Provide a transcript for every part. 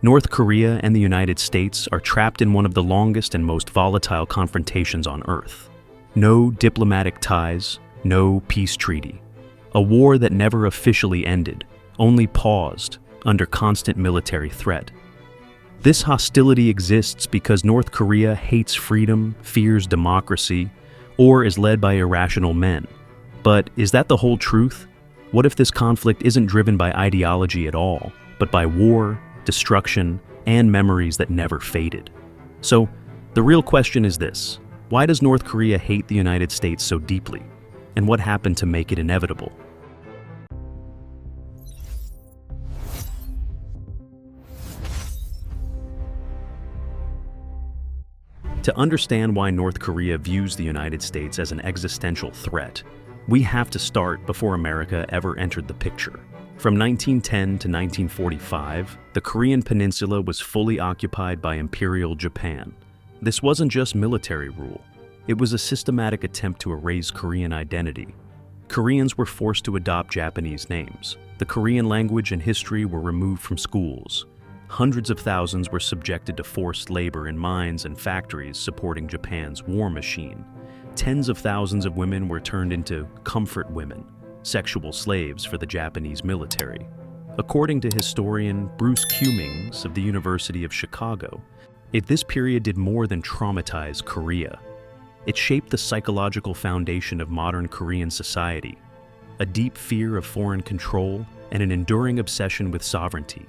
North Korea and the United States are trapped in one of the longest and most volatile confrontations on Earth. No diplomatic ties, no peace treaty. A war that never officially ended, only paused under constant military threat. This hostility exists because North Korea hates freedom, fears democracy, or is led by irrational men. But is that the whole truth? What if this conflict isn't driven by ideology at all, but by war, destruction, and memories that never faded? So, the real question is this: why does North Korea hate the United States so deeply? And what happened to make it inevitable? To understand why North Korea views the United States as an existential threat, we have to start before America ever entered the picture. From 1910 to 1945, the Korean peninsula was fully occupied by Imperial Japan. This wasn't just military rule. It was a systematic attempt to erase Korean identity. Koreans were forced to adopt Japanese names. The Korean language and history were removed from schools. Hundreds of thousands were subjected to forced labor in mines and factories supporting Japan's war machine. Tens of thousands of women were turned into comfort women, sexual slaves for the Japanese military. According to historian Bruce Cummings of the University of Chicago, this period did more than traumatize Korea. It shaped the psychological foundation of modern Korean society, a deep fear of foreign control and an enduring obsession with sovereignty.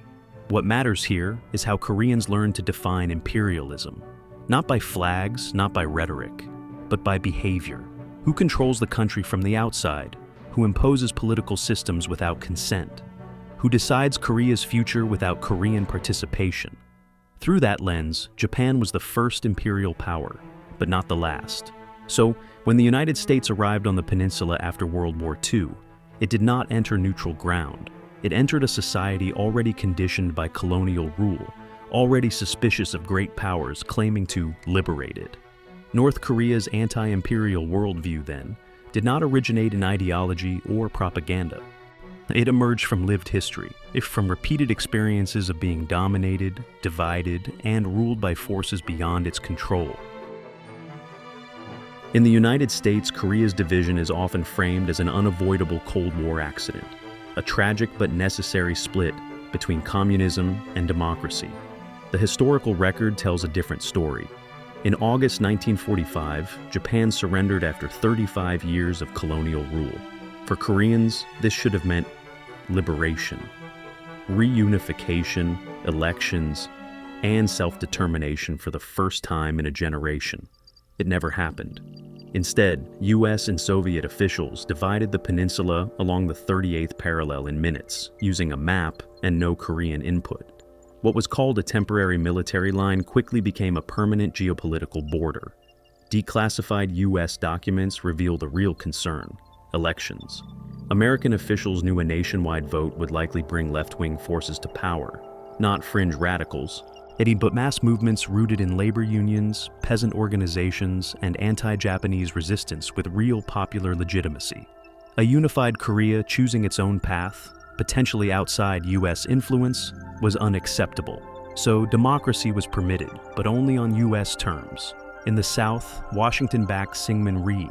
What matters here is how Koreans learned to define imperialism, not by flags, not by rhetoric, but by behavior. Who controls the country from the outside? Who imposes political systems without consent? Who decides Korea's future without Korean participation? Through that lens, Japan was the first imperial power, but not the last. So, when the United States arrived on the peninsula after World War II, it did not enter neutral ground. It entered a society already conditioned by colonial rule, already suspicious of great powers claiming to liberate it. North Korea's anti-imperial worldview, then, did not originate in ideology or propaganda. It emerged from lived history, from repeated experiences of being dominated, divided, and ruled by forces beyond its control. In the United States, Korea's division is often framed as an unavoidable Cold War accident, a tragic but necessary split between communism and democracy. The historical record tells a different story. In August 1945, Japan surrendered after 35 years of colonial rule. For Koreans, this should have meant liberation, reunification, elections, and self-determination for the first time in a generation. It never happened. Instead, US and Soviet officials divided the peninsula along the 38th parallel in minutes, using a map and no Korean input. What was called a temporary military line quickly became a permanent geopolitical border. Declassified US documents reveal the real concern: elections. American officials knew a nationwide vote would likely bring left-wing forces to power, not fringe radicals, but mass movements rooted in labor unions, peasant organizations, and anti-Japanese resistance with real popular legitimacy. A unified Korea choosing its own path, potentially outside US influence, was unacceptable. So democracy was permitted, but only on US terms. In the South, Washington-backed Syngman Rhee,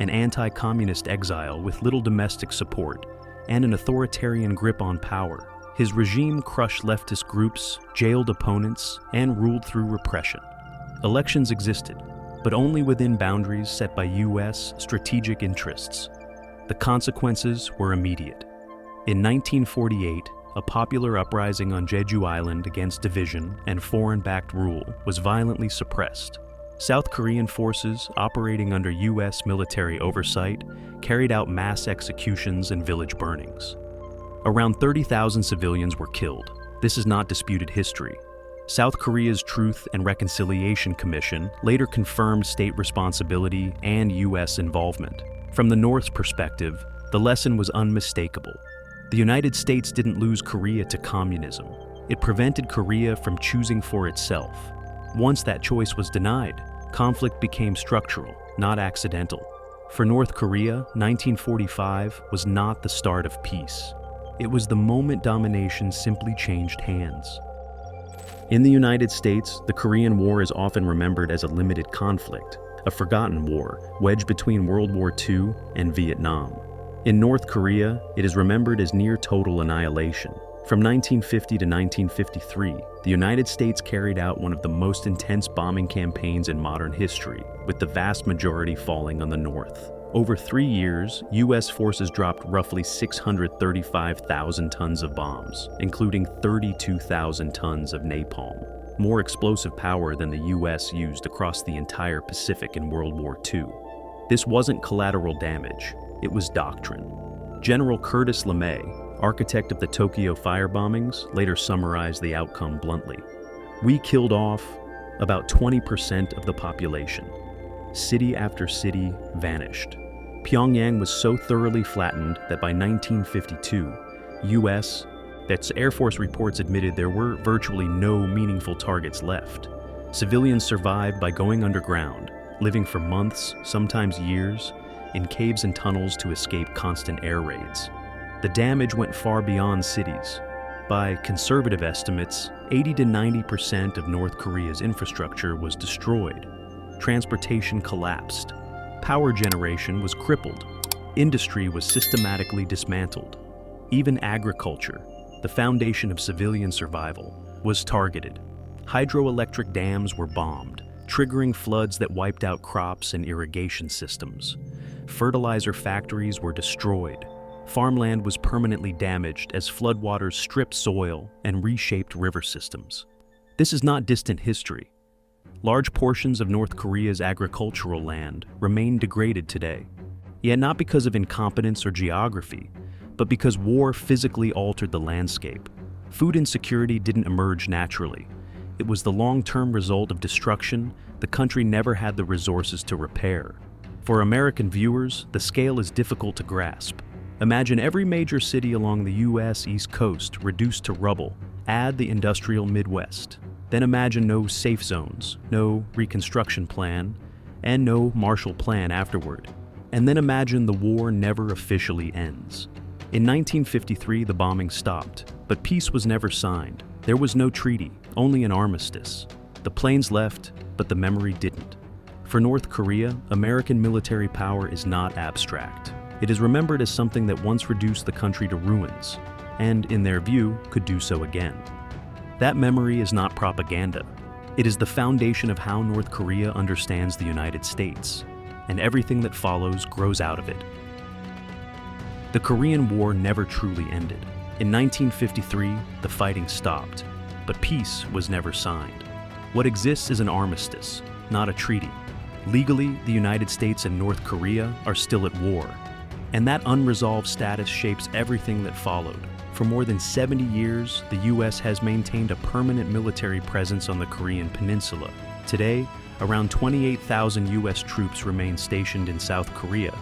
an anti-communist exile with little domestic support and an authoritarian grip on power. His regime crushed leftist groups, jailed opponents, and ruled through repression. Elections existed, but only within boundaries set by US strategic interests. The consequences were immediate. In 1948, a popular uprising on Jeju Island against division and foreign-backed rule was violently suppressed. South Korean forces, operating under US military oversight, carried out mass executions and village burnings. Around 30,000 civilians were killed. This is not disputed history. South Korea's Truth and Reconciliation Commission later confirmed state responsibility and US involvement. From the North's perspective, the lesson was unmistakable. The United States didn't lose Korea to communism. It prevented Korea from choosing for itself. Once that choice was denied, conflict became structural, not accidental. For North Korea, 1945 was not the start of peace. It was the moment domination simply changed hands. In the United States, the Korean War is often remembered as a limited conflict, a forgotten war wedged between World War II and Vietnam. In North Korea, it is remembered as near total annihilation. From 1950 to 1953, the United States carried out one of the most intense bombing campaigns in modern history, with the vast majority falling on the North. Over 3 years, U.S. forces dropped roughly 635,000 tons of bombs, including 32,000 tons of napalm, more explosive power than the U.S. used across the entire Pacific in World War II. This wasn't collateral damage, it was doctrine. General Curtis LeMay, architect of the Tokyo firebombings, later summarized the outcome bluntly. "We killed off about 20% of the population. City after city vanished. Pyongyang was so thoroughly flattened that by 1952, that's Air Force reports admitted there were virtually no meaningful targets left. Civilians survived by going underground, living for months, sometimes years, in caves and tunnels to escape constant air raids. The damage went far beyond cities. By conservative estimates, 80 to 90% of North Korea's infrastructure was destroyed. Transportation collapsed. Power generation was crippled. Industry was systematically dismantled. Even agriculture, the foundation of civilian survival, was targeted. Hydroelectric dams were bombed, triggering floods that wiped out crops and irrigation systems. Fertilizer factories were destroyed. Farmland was permanently damaged as floodwaters stripped soil and reshaped river systems. This is not distant history. Large portions of North Korea's agricultural land remain degraded today, yet not because of incompetence or geography, but because war physically altered the landscape. Food insecurity didn't emerge naturally. It was the long-term result of destruction the country never had the resources to repair. For American viewers, the scale is difficult to grasp. Imagine every major city along the U.S. East Coast reduced to rubble. Add the industrial Midwest. Then imagine no safe zones, no reconstruction plan, and no Marshall Plan afterward. And then imagine the war never officially ends. In 1953, the bombing stopped, but peace was never signed. There was no treaty, only an armistice. The planes left, but the memory didn't. For North Korea, American military power is not abstract. It is remembered as something that once reduced the country to ruins, and, in their view, could do so again. That memory is not propaganda. It is the foundation of how North Korea understands the United States, and everything that follows grows out of it. The Korean War never truly ended. In 1953, the fighting stopped, but peace was never signed. What exists is an armistice, not a treaty. Legally, the United States and North Korea are still at war, and that unresolved status shapes everything that followed. For more than 70 years, the U.S. has maintained a permanent military presence on the Korean peninsula. Today, around 28,000 U.S. troops remain stationed in South Korea,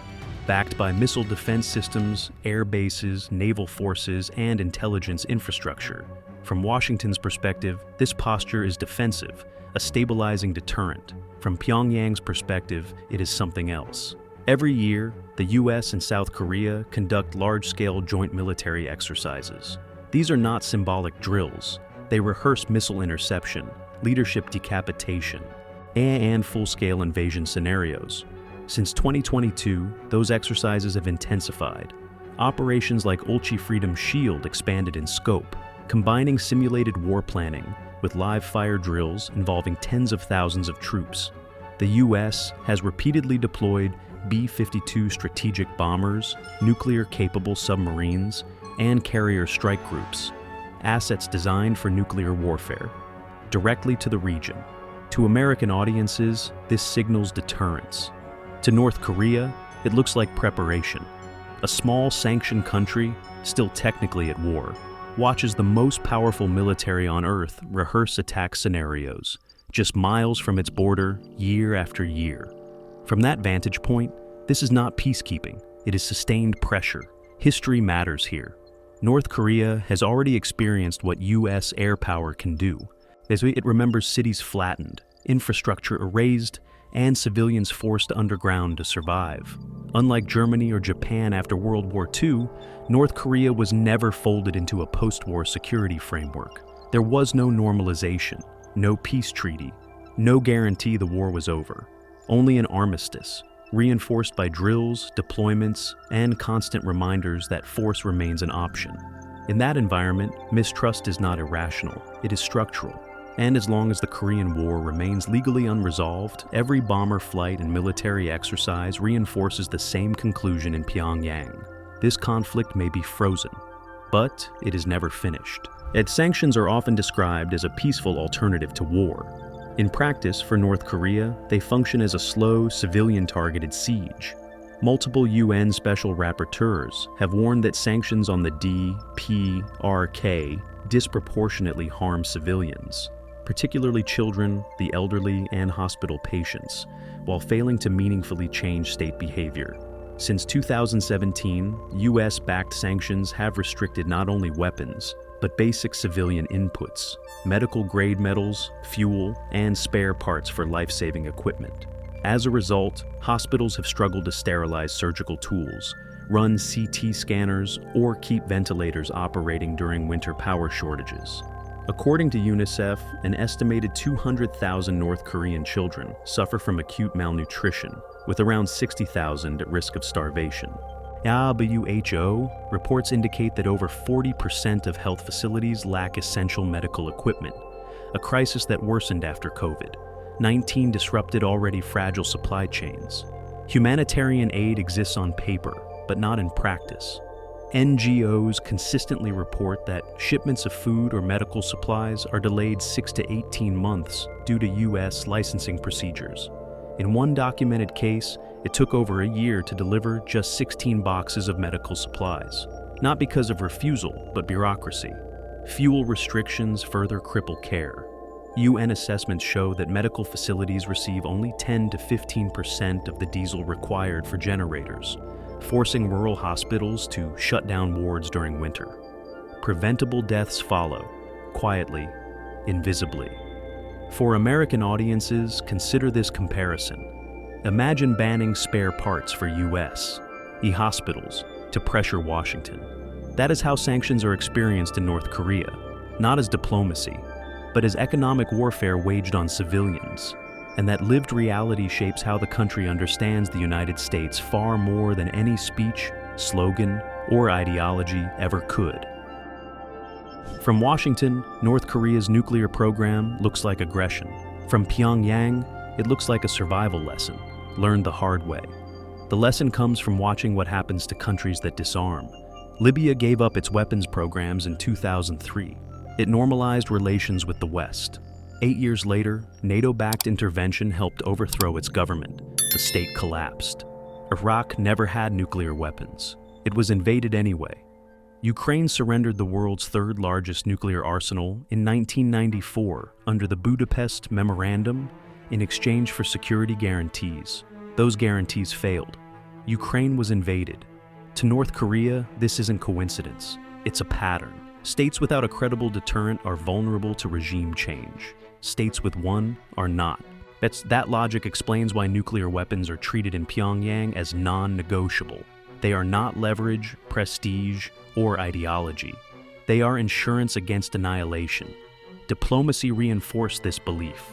backed by missile defense systems, air bases, naval forces, and intelligence infrastructure. From Washington's perspective, this posture is defensive, a stabilizing deterrent. From Pyongyang's perspective, it is something else. Every year, the U.S. and South Korea conduct large-scale joint military exercises. These are not symbolic drills. They rehearse missile interception, leadership decapitation, and full-scale invasion scenarios. Since 2022, those exercises have intensified. Operations like Ulchi Freedom Shield expanded in scope, combining simulated war planning with live-fire drills involving tens of thousands of troops. The U.S. has repeatedly deployed B-52 strategic bombers, nuclear-capable submarines, and carrier strike groups, assets designed for nuclear warfare, directly to the region. To American audiences, this signals deterrence. To North Korea, it looks like preparation. A small sanctioned country, still technically at war, watches the most powerful military on Earth rehearse attack scenarios, just miles from its border, year after year. From that vantage point, this is not peacekeeping, it is sustained pressure. History matters here. North Korea has already experienced what U.S. air power can do. It remembers cities flattened, infrastructure erased, and civilians forced underground to survive. Unlike Germany or Japan after World War II, North Korea was never folded into a post-war security framework. There was no normalization, no peace treaty, no guarantee the war was over, only an armistice, reinforced by drills, deployments, and constant reminders that force remains an option. In that environment, mistrust is not irrational, it is structural. And as long as the Korean War remains legally unresolved, every bomber flight and military exercise reinforces the same conclusion in Pyongyang. This conflict may be frozen, but it is never finished. Yet sanctions are often described as a peaceful alternative to war. In practice, for North Korea, they function as a slow, civilian-targeted siege. Multiple UN special rapporteurs have warned that sanctions on the DPRK disproportionately harm civilians, particularly children, the elderly, and hospital patients, while failing to meaningfully change state behavior. Since 2017, US-backed sanctions have restricted not only weapons, but basic civilian inputs, medical-grade metals, fuel, and spare parts for life-saving equipment. As a result, hospitals have struggled to sterilize surgical tools, run CT scanners, or keep ventilators operating during winter power shortages. According to UNICEF, an estimated 200,000 North Korean children suffer from acute malnutrition, with around 60,000 at risk of starvation. WHO reports indicate that over 40% of health facilities lack essential medical equipment, a crisis that worsened after COVID-19 disrupted already fragile supply chains. Humanitarian aid exists on paper, but not in practice. NGOs consistently report that shipments of food or medical supplies are delayed 6 to 18 months due to US licensing procedures. In one documented case, it took over a year to deliver just 16 boxes of medical supplies, not because of refusal, but bureaucracy. Fuel restrictions further cripple care. UN assessments show that medical facilities receive only 10 to 15% of the diesel required for generators, forcing rural hospitals to shut down wards during winter. Preventable deaths follow, quietly, invisibly. For American audiences, consider this comparison. Imagine banning spare parts for US e-hospitals to pressure Washington. That is how sanctions are experienced in North Korea, not as diplomacy, but as economic warfare waged on civilians. And that lived reality shapes how the country understands the United States far more than any speech, slogan, or ideology ever could. From Washington, North Korea's nuclear program looks like aggression. From Pyongyang, it looks like a survival lesson, learned the hard way. The lesson comes from watching what happens to countries that disarm. Libya gave up its weapons programs in 2003. It normalized relations with the West. 8 years later, NATO-backed intervention helped overthrow its government. The state collapsed. Iraq never had nuclear weapons. It was invaded anyway. Ukraine surrendered the world's third-largest nuclear arsenal in 1994 under the Budapest Memorandum in exchange for security guarantees. Those guarantees failed. Ukraine was invaded. To North Korea, this isn't coincidence. It's a pattern. States without a credible deterrent are vulnerable to regime change. States with one are not. That logic explains why nuclear weapons are treated in Pyongyang as non-negotiable. They are not leverage, prestige, or ideology. They are insurance against annihilation. Diplomacy reinforced this belief.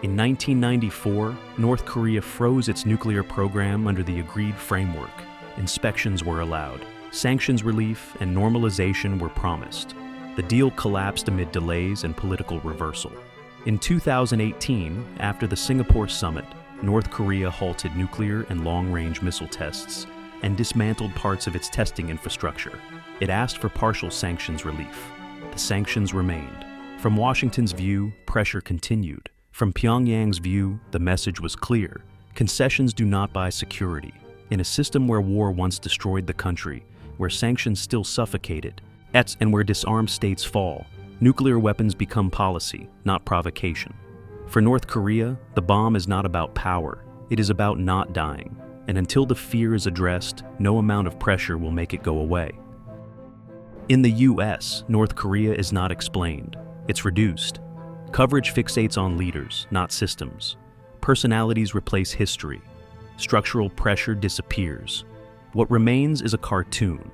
In 1994, North Korea froze its nuclear program under the agreed framework. Inspections were allowed. Sanctions relief and normalization were promised. The deal collapsed amid delays and political reversal. In 2018, after the Singapore summit, North Korea halted nuclear and long-range missile tests and dismantled parts of its testing infrastructure. It asked for partial sanctions relief. The sanctions remained. From Washington's view, pressure continued. From Pyongyang's view, the message was clear. Concessions do not buy security. In a system where war once destroyed the country, where sanctions still suffocate it, and where disarmed states fall, nuclear weapons become policy, not provocation. For North Korea, the bomb is not about power. It is about not dying. And until the fear is addressed, no amount of pressure will make it go away. In the US, North Korea is not explained. It's reduced. Coverage fixates on leaders, not systems. Personalities replace history. Structural pressure disappears. What remains is a cartoon.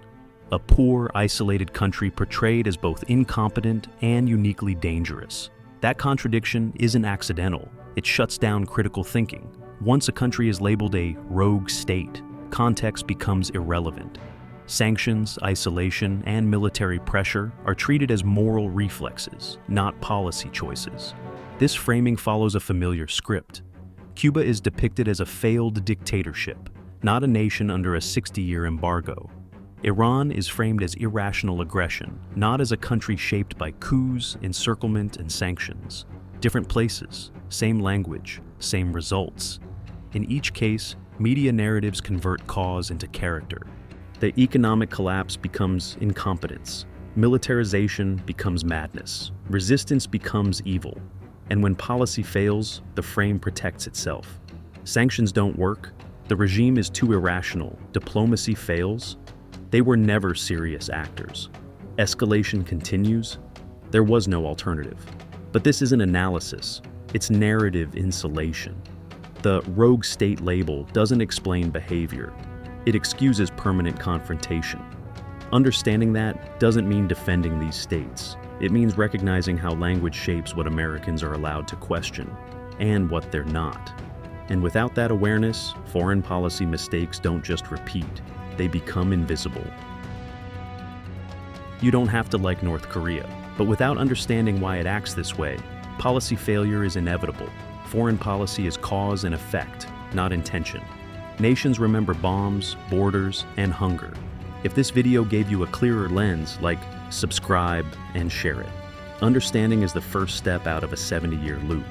a poor, isolated country portrayed as both incompetent and uniquely dangerous. That contradiction isn't accidental. It shuts down critical thinking. Once a country is labeled a rogue state, context becomes irrelevant. Sanctions, isolation, and military pressure are treated as moral reflexes, not policy choices. This framing follows a familiar script. Cuba is depicted as a failed dictatorship, not a nation under a 60-year embargo. Iran is framed as irrational aggression, not as a country shaped by coups, encirclement, and sanctions. Different places, same language, same results. In each case, media narratives convert cause into character. The economic collapse becomes incompetence. Militarization becomes madness. Resistance becomes evil. And when policy fails, the frame protects itself. Sanctions don't work. The regime is too irrational. Diplomacy fails. They were never serious actors. Escalation continues. There was no alternative. But this isn't analysis. It's narrative insulation. The rogue state label doesn't explain behavior. It excuses permanent confrontation. Understanding that doesn't mean defending these states. It means recognizing how language shapes what Americans are allowed to question and what they're not. And without that awareness, foreign policy mistakes don't just repeat, they become invisible. You don't have to like North Korea, but without understanding why it acts this way, policy failure is inevitable. Foreign policy is cause and effect, not intention. Nations remember bombs, borders, and hunger. If this video gave you a clearer lens, like subscribe and share it. Understanding is the first step out of a 70-year loop.